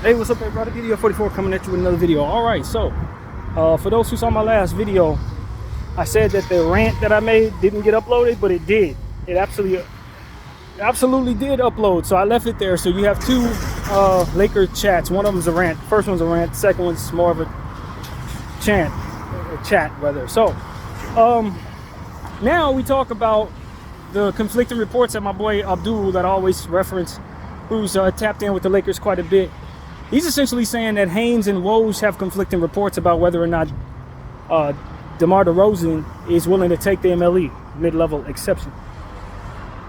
Hey, what's up, everybody? Video 44 coming at you with another video. All right, so for those who saw my last video, I said that the rant that I made didn't get uploaded, but it did. It absolutely did upload. So I left it there. So you have two Laker chats. One of them's a rant. First one's a rant. Second one's more of a chat rather. So now we talk about the conflicting reports that my boy Abdul, that I always reference, who's tapped in with the Lakers quite a bit. He's essentially saying that Haynes and Woj have conflicting reports about whether or not DeMar DeRozan is willing to take the MLE, mid-level exception.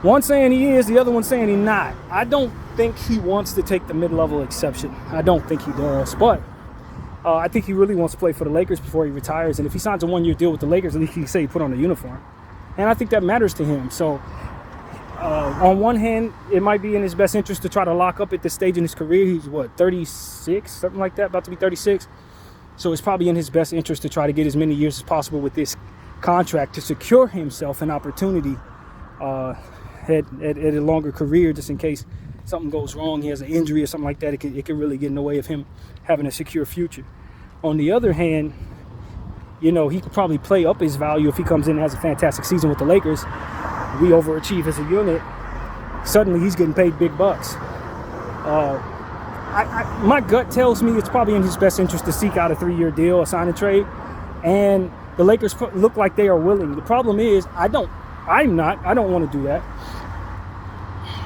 One saying he is, the other one saying he's not. I don't think he wants to take the mid-level exception. I don't think he does, but I think he really wants to play for the Lakers before he retires. And if he signs a one-year deal with the Lakers, at least he can say he put on a uniform. And I think that matters to him. So on one hand, it might be in his best interest to try to lock up at this stage in his career. He's, 36, something like that, about to be 36. So it's probably in his best interest to try to get as many years as possible with this contract to secure himself an opportunity at a longer career, just in case something goes wrong, he has an injury or something like that. It could really get in the way of him having a secure future. On the other hand, you know, he could probably play up his value if he comes in and has a fantastic season with the Lakers. We overachieve as a unit. Suddenly he's getting paid big bucks. My gut tells me it's probably in his best interest to seek out a 3-year deal, a sign and trade. And the Lakers look like they are willing. The problem is, I don't want to do that.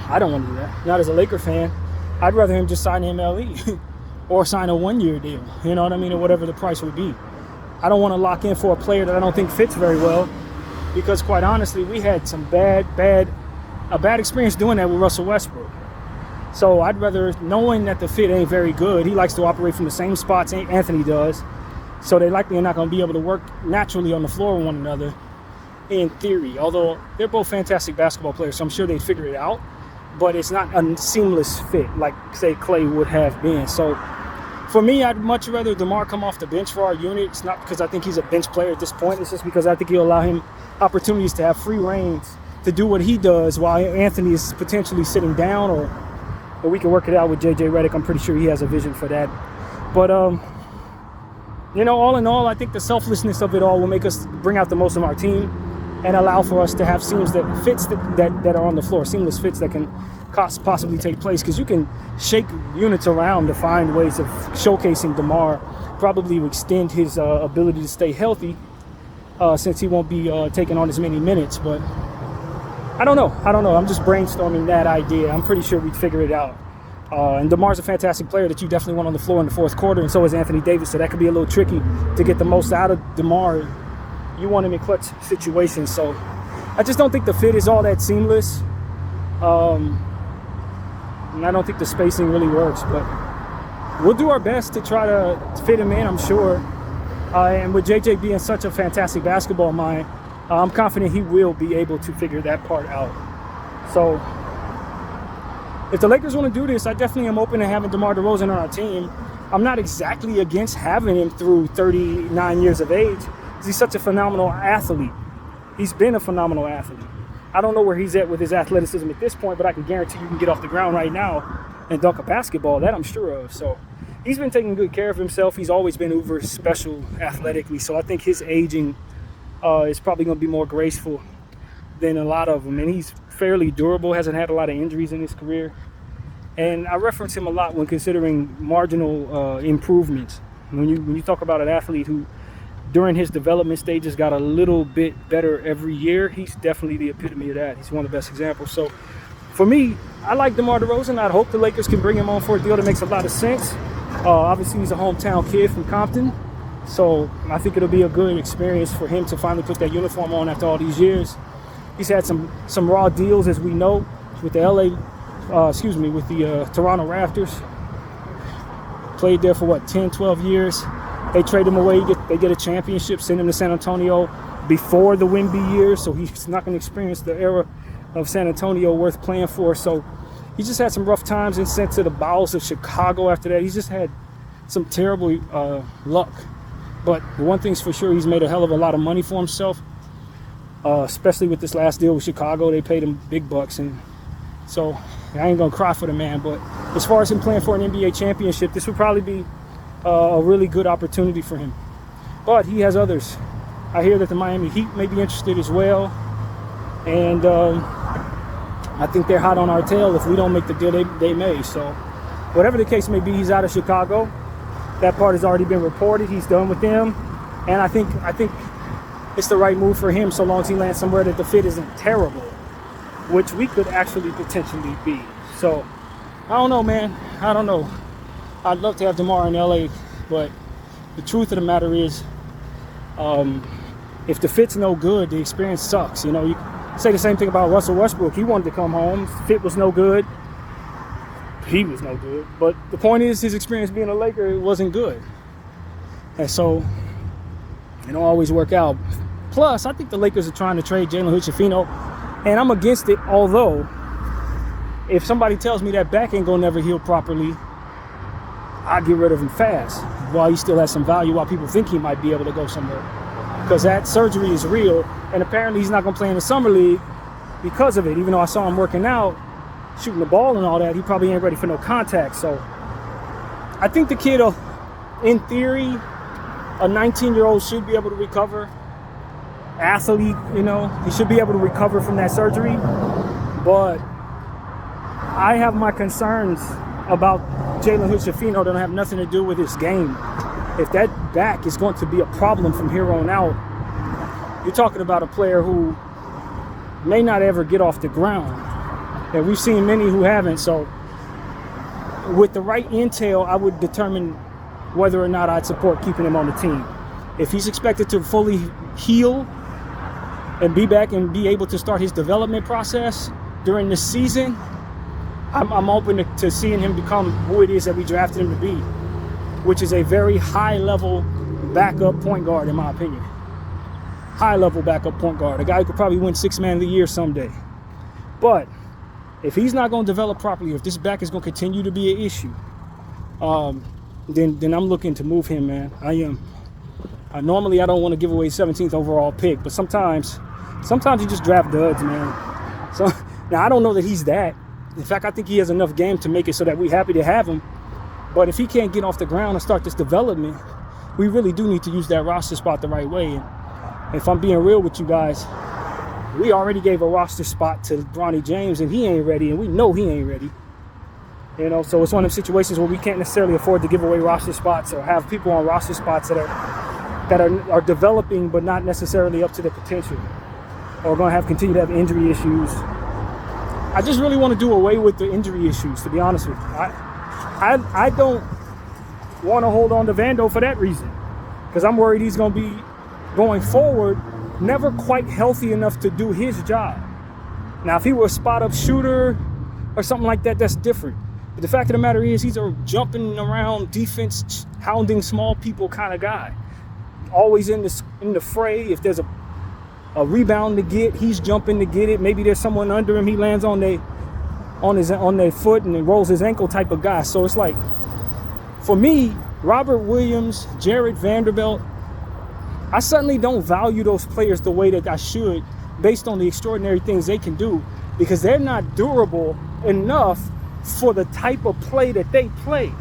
I don't want to do that. Not as a Laker fan. I'd rather him just sign MLE or sign a 1-year deal. You know what I mean? Or whatever the price would be. I don't want to lock in for a player that I don't think fits very well, because quite honestly, we had some bad experience doing that with Russell Westbrook. So I'd rather, knowing that the fit ain't very good, he likes to operate from the same spots Anthony does, so they likely are not going to be able to work naturally on the floor with one another, in theory. Although they're both fantastic basketball players, so I'm sure they'd figure it out, but it's not a seamless fit like, say, Clay would have been. So for me, I'd much rather DeMar come off the bench for our unit. It's not because I think he's a bench player at this point. It's just because I think he'll allow him opportunities to have free reins to do what he does while Anthony is potentially sitting down, or we can work it out with JJ Redick. I'm pretty sure he has a vision for that. But, you know, all in all, I think the selflessness of it all will make us bring out the most of our team and allow for us to have seams that are on the floor, seamless fits that can possibly take place, because you can shake units around to find ways of showcasing DeMar, probably extend his ability to stay healthy, since he won't be taking on as many minutes. But I don't know. I'm just brainstorming that idea. I'm pretty sure we'd figure it out. And DeMar's a fantastic player that you definitely want on the floor in the fourth quarter, and so is Anthony Davis. So that could be a little tricky to get the most out of DeMar. You want him in clutch situations. So I just don't think the fit is all that seamless. And I don't think the spacing really works, but we'll do our best to try to fit him in, I'm sure. And with JJ being such a fantastic basketball mind, I'm confident he will be able to figure that part out. So if the Lakers want to do this, I definitely am open to having DeMar DeRozan on our team. I'm not exactly against having him through 39 years of age, because he's such a phenomenal athlete. He's been a phenomenal athlete. I don't know where he's at with his athleticism at this point, but I can guarantee you can get off the ground right now and dunk a basketball. That I'm sure of. So he's been taking good care of himself. He's always been uber special athletically. So I think his aging is probably going to be more graceful than a lot of them. And he's fairly durable, hasn't had a lot of injuries in his career. And I reference him a lot when considering marginal improvements. When you talk about an athlete who, during his development stages, got a little bit better every year, he's definitely the epitome of that. He's one of the best examples. So for me, I like DeMar DeRozan. I hope the Lakers can bring him on for a deal that makes a lot of sense. Obviously, he's a hometown kid from Compton, so I think it'll be a good experience for him to finally put that uniform on after all these years. He's had some raw deals, as we know, with the with the Toronto Raptors. Played there for 10, 12 years. They trade him away, they get a championship, send him to San Antonio before the Wemby years, so he's not going to experience the era of San Antonio worth playing for. So he just had some rough times and sent to the bowels of Chicago after that. He's just had some terrible luck. But one thing's for sure, he's made a hell of a lot of money for himself, especially with this last deal with Chicago. They paid him big bucks, and so I ain't going to cry for the man, but as far as him playing for an NBA championship, this would probably be a really good opportunity for him. But he has others. I hear that the Miami Heat may be interested as well. And I think they're hot on our tail. If we don't make the deal, they may. So whatever the case may be, he's out of Chicago. That part has already been reported. He's done with them. And I think it's the right move for him so long as he lands somewhere that the fit isn't terrible, which we could actually potentially be. So I don't know, man. I don't know. I'd love to have DeMar in LA, but the truth of the matter is, if the fit's no good, the experience sucks. You know, you say the same thing about Russell Westbrook. He wanted to come home. Fit was no good. He was no good. But the point is, his experience being a Laker, it wasn't good. And so it don't always work out. Plus, I think the Lakers are trying to trade Jalen Hood-Schifino, and I'm against it. Although, if somebody tells me that back ain't gonna never heal properly, I'll get rid of him fast while he still has some value, while people think he might be able to go somewhere. Because that surgery is real, and apparently he's not gonna play in the summer league because of it. Even though I saw him working out, shooting the ball and all that, he probably ain't ready for no contact. So I think the kid, in theory, a 19-year-old should be able to recover. Athlete, you know, he should be able to recover from that surgery. But I have my concerns about Jalen Hood-Schifino that don't have nothing to do with his game. If that back is going to be a problem from here on out, you're talking about a player who may not ever get off the ground. And we've seen many who haven't. So with the right intel, I would determine whether or not I'd support keeping him on the team. If he's expected to fully heal and be back and be able to start his development process during this season, I'm open to seeing him become who it is that we drafted him to be, which is a very high-level backup point guard, in my opinion. High-level backup point guard, a guy who could probably win Sixth Man of the Year someday. But if he's not going to develop properly, if this back is going to continue to be an issue, then I'm looking to move him, man. I am. Normally, I don't want to give away 17th overall pick, but sometimes you just draft duds, man. So now I don't know that he's that. In fact, I think he has enough game to make it so that we're happy to have him. But if he can't get off the ground and start this development, we really do need to use that roster spot the right way. And if I'm being real with you guys, we already gave a roster spot to Bronny James, and he ain't ready, and we know he ain't ready. You know, so it's one of those situations where we can't necessarily afford to give away roster spots or have people on roster spots that are developing but not necessarily up to their potential, or going to continue to have injury issues. I just really want to do away with the injury issues, to be honest with you. I don't want to hold on to Vando for that reason, because I'm worried he's going to be, going forward, never quite healthy enough to do his job. Now, if he were a spot-up shooter or something like that, that's different. But the fact of the matter is, he's a jumping around, defense, hounding small people kind of guy. Always in the fray. If there's a rebound to get, he's jumping to get it. Maybe there's someone under him, he lands on their foot and then rolls his ankle type of guy. So it's like, for me, Robert Williams, Jared Vanderbilt, I suddenly don't value those players the way that I should, based on the extraordinary things they can do, because they're not durable enough for the type of play that they play.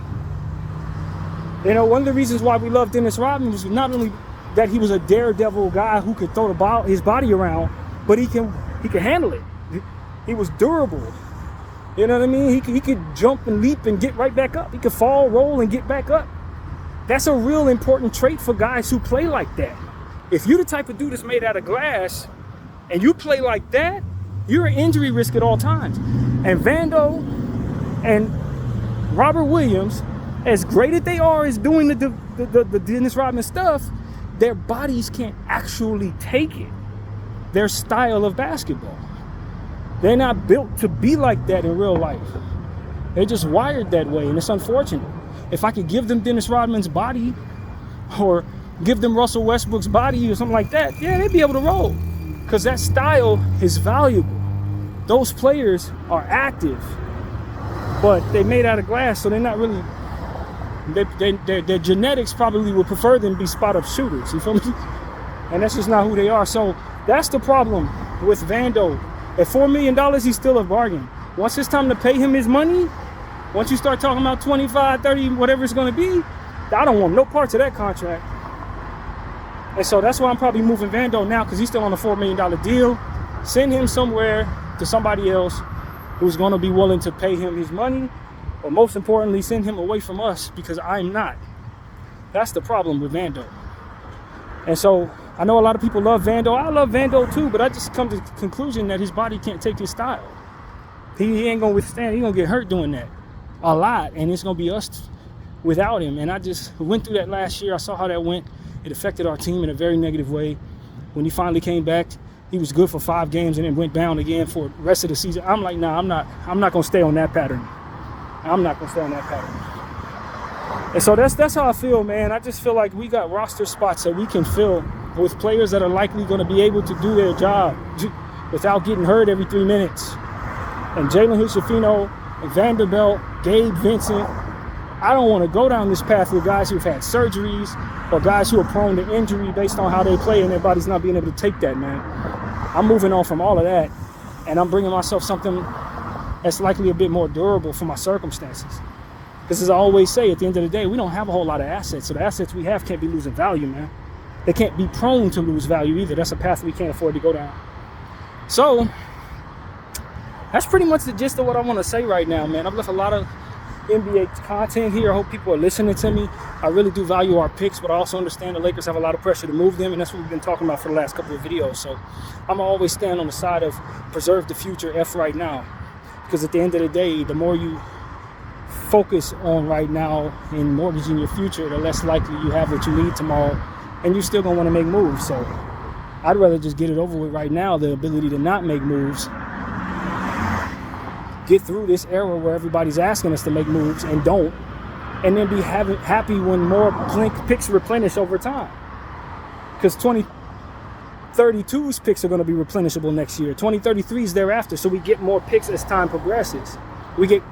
You know, one of the reasons why we love Dennis Rodman was not only that he was a daredevil guy who could throw his body around, but he can handle it. He was durable. You know what I mean? He could jump and leap and get right back up. He could fall, roll, and get back up. That's a real important trait for guys who play like that. If you're the type of dude that's made out of glass and you play like that, you're an injury risk at all times. And Vando and Robert Williams, as great as they are as doing the Dennis Rodman stuff, their bodies can't actually take it. Their style of basketball. They're not built to be like that in real life. They're just wired that way, and it's unfortunate. If I could give them Dennis Rodman's body, or give them Russell Westbrook's body or something like that, yeah, they'd be able to roll. Because that style is valuable. Those players are active, but they're made out of glass, so they're not really... Their genetics probably would prefer them be spot-up shooters, you feel me? And that's just not who they are. So that's the problem with Vando. At $4 million, he's still a bargain. Once it's time to pay him his money, Once you start talking about 25, 30, whatever it's going to be, I don't want no parts of that contract. And so that's why I'm probably moving Vando now, because he's still on a $4 million deal. Send him somewhere to somebody else who's going to be willing to pay him his money, or most importantly, send him away from us, because I'm not. That's the problem with Vando. And so I know a lot of people love Vando. I love Vando too, but I just come to the conclusion that his body can't take his style. He ain't going to withstand. He's going to get hurt doing that a lot, and it's going to be us without him. And I just went through that last year. I saw how that went. It affected our team in a very negative way. When he finally came back, he was good for 5 games and then went down again for the rest of the season. I'm like, nah, I'm not going to stay on that pattern. I'm not going to stay on that pattern. And so that's how I feel, man. I just feel like we got roster spots that we can fill with players that are likely going to be able to do their job without getting hurt every 3 minutes. And Jalen Hood-Schifino, Vanderbilt, Gabe Vincent. I don't want to go down this path with guys who've had surgeries or guys who are prone to injury based on how they play and their body's not being able to take that, man. I'm moving on from all of that, and I'm bringing myself something that's likely a bit more durable for my circumstances. Because as I always say, at the end of the day, we don't have a whole lot of assets, so the assets we have can't be losing value, man. They can't be prone to lose value either. That's a path we can't afford to go down. So that's pretty much the gist of what I want to say right now, man. I've left a lot of NBA content here. I hope people are listening to me. I really do value our picks, but I also understand the Lakers have a lot of pressure to move them, and that's what we've been talking about for the last couple of videos. So I'm always stand on the side of preserve the future, F right now. Because at the end of the day, the more you focus on right now in mortgaging your future, the less likely you have what you need tomorrow, and you're still going to want to make moves. So I'd rather just get it over with right now, the ability to not make moves, get through this era where everybody's asking us to make moves and don't, and then be happy when more picks replenish over time. Because 2032's picks are going to be replenishable next year. 2033's thereafter, so we get more picks as time progresses. We get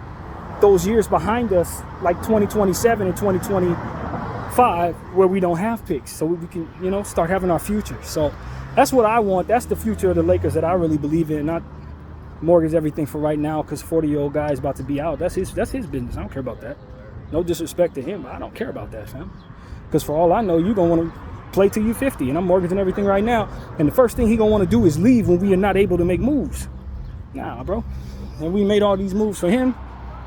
those years behind us, like 2027 and 2025, where we don't have picks, so we can, start having our future. So that's what I want. That's the future of the Lakers that I really believe in, not mortgage everything for right now because 40-year-old guy is about to be out. That's his business. I don't care about that. No disrespect to him, but I don't care about that, fam. Because for all I know, you're going to want to play till you're 50, and I'm mortgaging everything right now. And the first thing he going to want to do is leave when we are not able to make moves. Nah, bro. And we made all these moves for him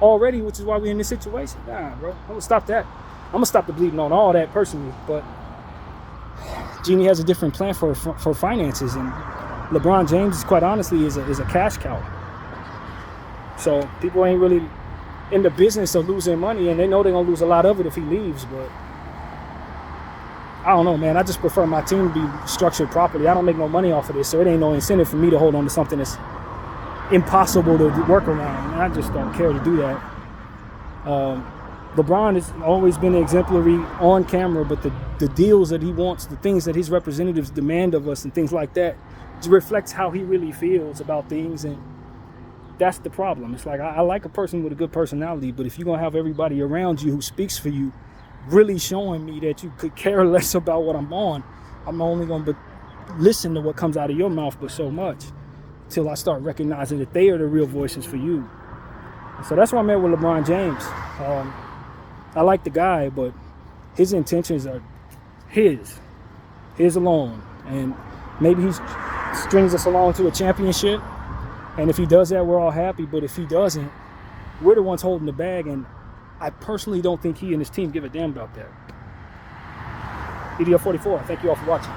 already, which is why we're in this situation. Nah, bro. I'm going to stop that. I'm going to stop the bleeding on all that personally. But Jeannie has a different plan for finances, and LeBron James, quite honestly, is a cash cow. So people ain't really in the business of losing money, and they know they're going to lose a lot of it if he leaves. But I don't know, man. I just prefer my team to be structured properly. I don't make no money off of this, so it ain't no incentive for me to hold on to something that's impossible to work around. And I just don't care to do that. LeBron has always been exemplary on camera, but the deals that he wants, the things that his representatives demand of us and things like that, reflects how he really feels about things, and that's the problem. It's like I like a person with a good personality, but if you're gonna have everybody around you who speaks for you really showing me that you could care less about what I'm on, I'm only gonna listen to what comes out of your mouth, but so much till I start recognizing that they are the real voices for you. So that's why I'm at with LeBron James. I like the guy, but his intentions are his alone, and maybe he's strings us along to a championship, and if he does that, we're all happy. But if he doesn't, we're the ones holding the bag, and I personally don't think he and his team give a damn about that. EDL 44, thank you all for watching.